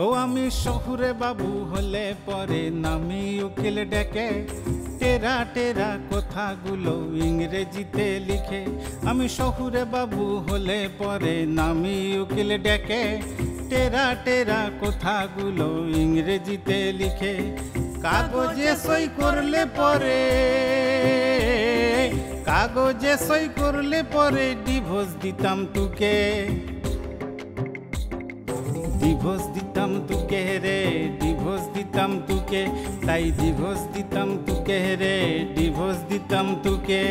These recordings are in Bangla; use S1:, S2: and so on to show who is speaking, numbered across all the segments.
S1: ও আমি শহুরে বাবু হলে পরে নামি উকিল ডেকে টেরা টেরা কথাগুলো ইংরেজিতে লিখে। আমি শহুরে বাবু হলে পরে নামি উকিল ডেকে টেরা টেরা কথাগুলো ইংরেজিতে লিখে। কাগজে সই করলে পরে কাগজে সই করলে পরে ডিভোর্স দিতাম তোকে, ডিভোর্স দিতাম তোকে রে, ডিভোর্স দিতাম তোকে, তাই ডিভোর্স দিতাম তোকে রে, ডিভোর্স দিতাম তোকে।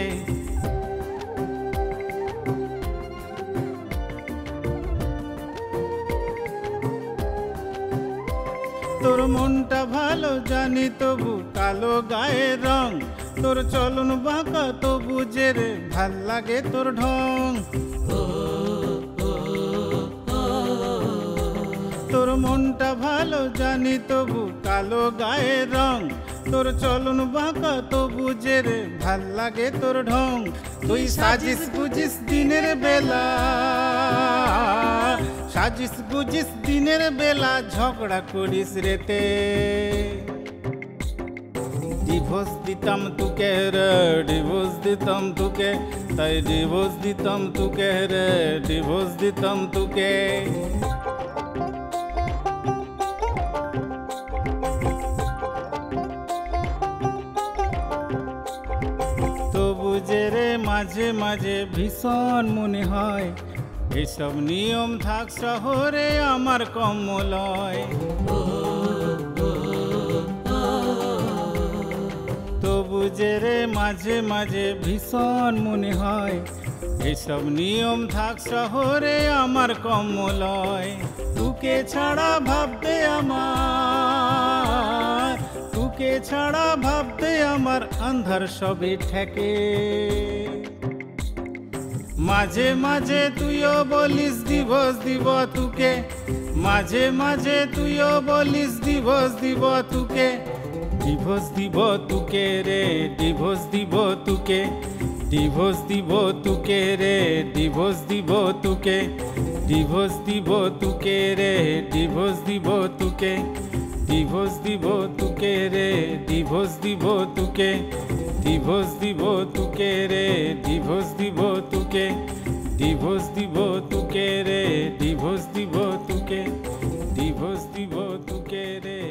S1: তোর মনটা ভালো জানি তবু কালো গায়ের রং, তোর চলন বাঁকা তবু যে রে ভাল লাগে তোর ঢং। তোর মনটা ভালো জানি তবু কালো গায়ের রং, তোর চলন বাঁকা তবু যে রে ভাল লাগে তোর ঢং। তুই সাজিস বুঝিস দিনের বেলা, সাজিস বুঝিস দিনের বেলা, ঝগড়া করিস রেতে। ডিভোর্স দিতাম তোকে রে, ডিভোর্স দিতাম তোকে, তাই ডিভোর্স দিতাম তোকে রে, ডিভোর্স দিতাম তোকে। তবু যে রে মাঝে মাঝে ভীষণ মনে হয় এসব নিয়ম থাক শহরে আমার কম লয়। তবু যে রে মাঝে মাঝে ভীষণ মনে হয় এসব নিয়ম থাক শহরে আমার কম লয়। তোকে ছাড়া ভাবতে আমার, তোকে ছাড়া ভাবতে আমার আন্ধার সবে ঠেকে। মাঝে মাঝে তুইও বলিস ডিভোর্স দিব তোকে, মাঝে মাঝে তুইও বলিস ডিভোর্স দিব তোকে। ডিভোর্স দিব তোকে রে, ডিভোর্স দিব তোকে, ডিভোর্স দিব তোকে রে, ডিভোর্স দিব তোকে, ডিভোর্স দিব তোকে রে, ডিভোর্স দিব তোকে, ডিভোর্স দিব তোকে রে, ডিভোর্স দিব তোকে, ডিভোর্স দিব তোকে রে, ডিভোর্স দিব তোকে, ডিভোর্স দিব তোকে রে, ডিভোর্স দিব তোকে, ডিভোর্স দিব তোকে রে।